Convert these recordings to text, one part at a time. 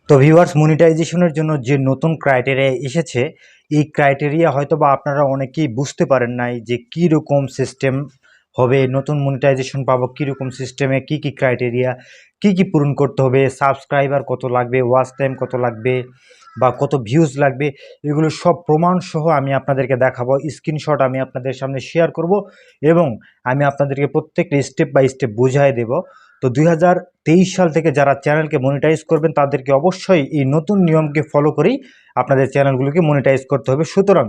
তো ভিউয়ার্স, মনিটাইজেশনের জন্য যে নতুন ক্রাইটেরিয়া এসেছে, এই ক্রাইটেরিয়া হয়তো বা আপনারা অনেকেই বুঝতে পারেন নাই যে কী রকম সিস্টেম হবে, নতুন মনিটাইজেশন পাবো কীরকম সিস্টেমে, কি কি ক্রাইটেরিয়া, কি পূরণ করতে হবে, সাবস্ক্রাইবার কত লাগবে, ওয়াচ টাইম কত লাগবে বা কত ভিউজ লাগবে, এগুলো সব প্রমাণ সহ আমি আপনাদেরকে দেখাবো। স্ক্রিনশট আমি আপনাদের সামনে শেয়ার করব এবং আমি আপনাদেরকে প্রত্যেকটা স্টেপ বাই স্টেপ বুঝাই দেব। তো 2023 সাল থেকে যারা চ্যানেলকে মনিটাইজ করবেন তাদেরকে অবশ্যই এই নতুন নিয়মকে ফলো করেই আপনাদের চ্যানেলগুলোকে মনিটাইজ করতে হবে। সুতরাং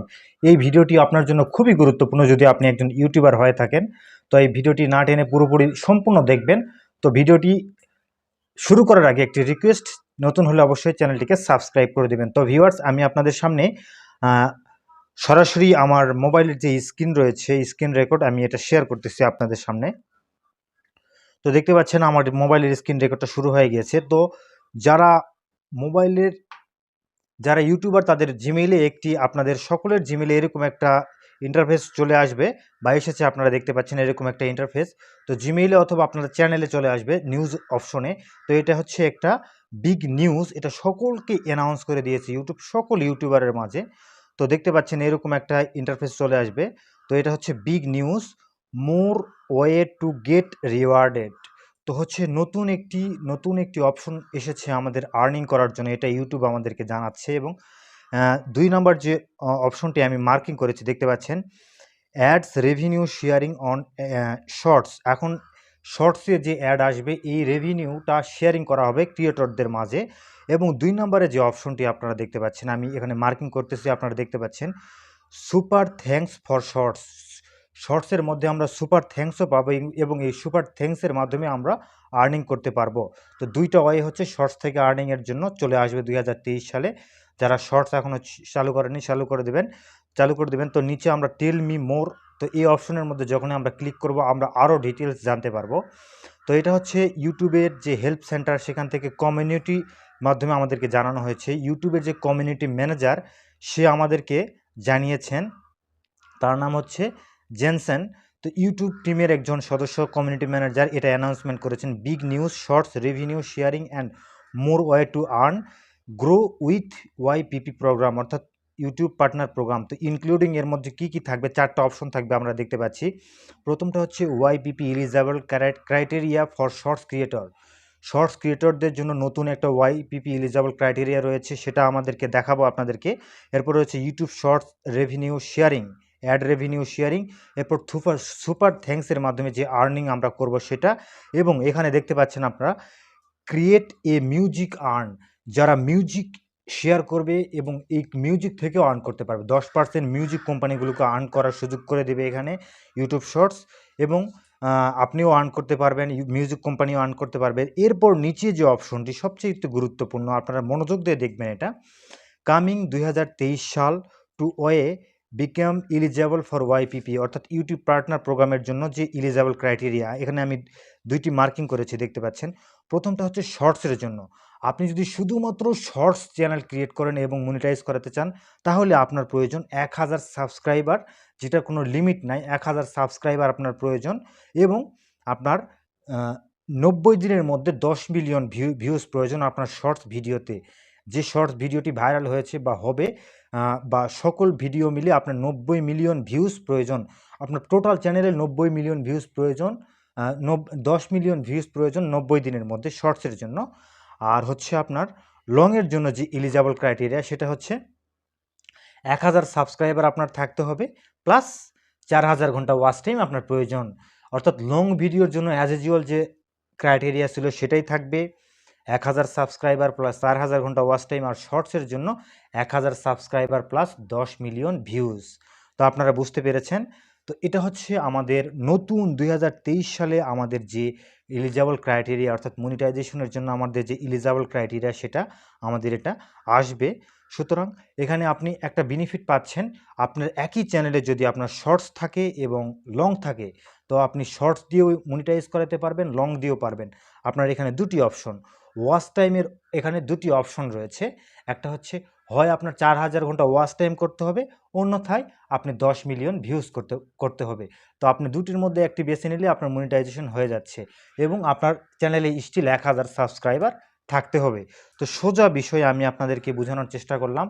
এই ভিডিওটি আপনার জন্য খুবই গুরুত্বপূর্ণ যদি আপনি একজন ইউটিউবার হয়ে থাকেন। তো এই ভিডিওটি না টেনে পুরোপুরি সম্পূর্ণ দেখবেন। তো ভিডিওটি শুরু করার আগে একটি রিকোয়েস্ট, নতুন হলে অবশ্যই চ্যানেলটিকে সাবস্ক্রাইব করে দেবেন। তো ভিউয়ার্স, আমি আপনাদের সামনে সরাসরি আমার মোবাইলের যে স্ক্রিন রয়েছে, স্ক্রিন রেকর্ড আমি এটা শেয়ার করতেছি আপনাদের সামনে। তো দেখতে পাচ্ছেন আমার মোবাইলের স্ক্রিন রেকর্ডটা শুরু হয়ে গিয়েছে। তো যারা মোবাইলের যারা ইউটিউবার তাদের জিমেইলে আপনাদের সকলের জিমেইলে এরকম একটা ইন্টারফেস চলে আসবে বা এসেছে, আপনারা দেখতে পাচ্ছেন এরকম একটা ইন্টারফেস। তো জিমেইলে অথবা আপনাদের চ্যানেলে চলে আসবে নিউজ অপশনে। তো এটা হচ্ছে একটা বিগ নিউজ, এটা সকলকে অ্যানাউন্স করে দিয়েছে ইউটিউব, সকল ইউটিউবারের মাঝে। তো দেখতে পাচ্ছেন এরকম একটা ইন্টারফেস চলে আসবে। তো এটা হচ্ছে big news, more way to get rewarded. তো হচ্ছে নতুন একটি অপশন এসেছে আমাদের আর্নিং করার জন্য, এটা ইউটিউব আমাদেরকে জানাচ্ছে। এবং 2 নম্বর যে অপশনটি আমি মার্কিং করেছি দেখতে পাচ্ছেন, ads revenue sharing on shorts. এখন শর্টসে যে অ্যাড আসবে এই রেভিনিউটা শেয়ারিং করা হবে ক্রিয়েটরদের মাঝে। এবং 2 নম্বরে যে অপশনটি আপনারা দেখতে পাচ্ছেন, আমি এখানে মার্কিং করতেছি, আপনারা দেখতে পাচ্ছেন সুপার থ্যাঙ্কস ফর শর্টস। শর্টসের মধ্যে আমরা সুপার থ্যাঙ্কসও পাবো এবং এই সুপার থ্যাঙ্কসের মাধ্যমে আমরা আর্নিং করতে পারবো। তো দুইটা ওয়ে হচ্ছে শর্টস থেকে আর্নিংয়ের জন্য চলে আসবে 2023 সালে। যারা শর্টস এখনও চালু করেনি চালু করে দেবেন। তো নিচে আমরা টেল মি মোর, তো এই অপশনের মধ্যে যখন আমরা ক্লিক করব আমরা আরও ডিটেলস জানতে পারবো। তো এটা হচ্ছে ইউটিউবের যে হেল্প সেন্টার, সেখান থেকে কমিউনিটি মাধ্যমে আমাদেরকে জানানো হয়েছে। ইউটিউবের যে কমিউনিটি ম্যানেজার সে আমাদেরকে জানিয়েছেন, তার নাম হচ্ছে জেনসেন। তো ইউটিউব টিমের একজন সদস্য কমিউনিটি ম্যানেজার এটা অ্যানাউন্সমেন্ট করেছেন, big news shorts revenue sharing and more way to earn grow with YPP program, অর্থাৎ ইউটিউব পার্টনার প্রোগ্রাম। তো ইনক্লুডিং এর মধ্যে কি কি থাকবে, 4টা অপশন থাকবে আমরা দেখতে পাচ্ছি। প্রথমটা হচ্ছে YPP eligible criteria for shorts creator. Shorts ক্রিয়েটরদের জন্য নতুন একটা YPP এলিজিবল ক্রাইটেরিয়া রয়েছে, সেটা আমাদেরকে দেখাবো আপনাদেরকে। এরপর হচ্ছে YouTube shorts revenue sharing, ad revenue sharing. এরপর সুপার থ্যাঙ্কসের মাধ্যমে যে আর্নিং আমরা করব সেটা। এবং এখানে দেখতে পাচ্ছেন আপনারা ক্রিয়েট এ মিউজিক আর্ন, যারা মিউজিক শেয়ার করবে এবং এই মিউজিক থেকেও আর্ন করতে পারবে। 10% মিউজিক কোম্পানিগুলোকে আর্ন করার সুযোগ করে দেবে এখানে ইউটিউব শর্টস। এবং আপনিও আর্ন করতে পারবেন, মিউজিক কোম্পানিও আর্ন করতে পারবে। এরপর নিচে যে অপশনটি সবচেয়ে গুরুত্বপূর্ণ, আপনারা মনোযোগ দিয়ে দেখবেন এটা, কামিং 2023 সাল to way become eligible for YPP, অর্থাৎ ইউটিউব পার্টনার প্রোগ্রামের জন্য যে এলিজিবল ক্রাইটেরিয়া, এখানে আমি 2টি মার্কিং করেছি দেখতে পাচ্ছেন। প্রথমটা হচ্ছে শর্টসের জন্য। আপনি যদি শুধুমাত্র শর্টস চ্যানেল ক্রিয়েট করেন এবং মনিটাইজ করাতে চান, তাহলে আপনার প্রয়োজন 1000 সাবস্ক্রাইবার, যেটার কোনো লিমিট নাই। 1000 সাবস্ক্রাইবার আপনার প্রয়োজন এবং আপনার 90 দিনের মধ্যে 10 মিলিয়ন ভিউজ প্রয়োজন আপনার শর্টস ভিডিওতে। যে শর্টস ভিডিওটি ভাইরাল হয়েছে বা হবে বা সকল ভিডিও মিলে আপনার 90 মিলিয়ন ভিউজ প্রয়োজন। আপনার টোটাল চ্যানেলে 90 মিলিয়ন ভিউজ প্রয়োজন, 10 মিলিয়ন ভিউজ প্রয়োজন 90 দিনের মধ্যে শর্টসের জন্য। আর হচ্ছে আপনার লংয়ের জন্য যে এলিজিবল ক্রাইটেরিয়া সেটা হচ্ছে 1000 সাবস্ক্রাইবার আপনার থাকতে হবে, প্লাস 4000 ঘন্টা ওয়াচ টাইম আপনার প্রয়োজন। অর্থাৎ লং ভিডিওর জন্য অ্যাজ ইউজুয়াল যে ক্রাইটেরিয়া ছিল সেটাই থাকবে, 1000 সাবস্ক্রাইবার প্লাস 4000 ঘন্টা ওয়াচ টাইম। আর শর্টসের জন্য 1000 সাবস্ক্রাইবার প্লাস 10 মিলিয়ন ভিউজ। তো আপনারা বুঝতে পেরেছেন। তো এটা হচ্ছে আমাদের নতুন 2023 সালে আমাদের যে এলিজিবল ক্রাইটেরিয়া, অর্থাৎ মনিটাইজেশনের জন্য আমাদের যে এলিজিবল ক্রাইটেরিয়া সেটা আমাদের এটা আসবে। সুতরাং এখানে আপনি একটা বেনিফিট পাচ্ছেন, আপনার একই চ্যানেলে যদি আপনার শর্টস থাকে এবং লং থাকে, তো আপনি শর্টস দিয়েও মনিটাইজ করাতে পারবেন, লং দিয়েও পারবেন। আপনার এখানে 2টি অপশন, ওয়াচ টাইমের এখানে 2টি অপশন রয়েছে। একটা হচ্ছে হয় আপনার 4000 ঘন্টা ওয়াচ টাইম করতে হবে, অন্যথায় আপনি 10 মিলিয়ন ভিউজ করতে হবে। তো আপনি 2টির মধ্যে একটি বেছে নিলে আপনার মনিটাইজেশন হয়ে যাচ্ছে এবং আপনার চ্যানেলে স্টিল 1000 সাবস্ক্রাইবার থাকতে হবে। তো সোজা বিষয়ে আমি আপনাদেরকে বোঝানোর চেষ্টা করলাম।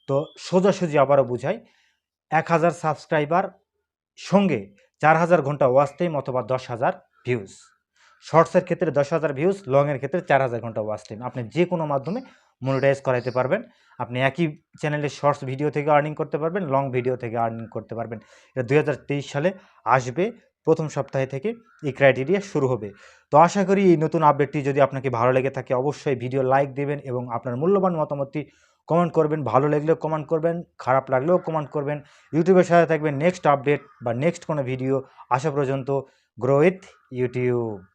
তো সোজাসুজি আবারও বুঝাই, ১,০০০ সাবস্ক্রাইবার সঙ্গে ৪,০০০ ঘন্টা ওয়াচ টাইম অথবা ১০,০০০ ভিউজ। শর্টসের ক্ষেত্রে ১০,০০০ ভিউজ, লংয়ের ক্ষেত্রে ৪,০০০ ঘন্টা ওয়াচ টাইম। আপনি যে কোনো মাধ্যমে মনিটাইজ করাইতে পারবেন। আপনি একই চ্যানেলে শর্টস ভিডিও থেকে আর্নিং করতে পারবেন, লং ভিডিও থেকে আর্নিং করতে পারবেন। এটা ২০২৩ সালে আসবে, প্রথম সপ্তাহে থেকে এই ক্রাইটেরিয়া শুরু হবে। তো আশা করি এই নতুন আপডেটটি যদি আপনাকে ভালো লেগে থাকে অবশ্যই ভিডিও লাইক দেবেন এবং আপনার মূল্যবান মতামতটি কমেন্ট করবেন। ভালো লাগলেও কমেন্ট করবেন, খারাপ লাগলেও কমেন্ট করবেন। ইউটিউবের সাথে থাকবেন নেক্সট আপডেট বা নেক্সট কোনো ভিডিও আসা পর্যন্ত। Grow with YouTube.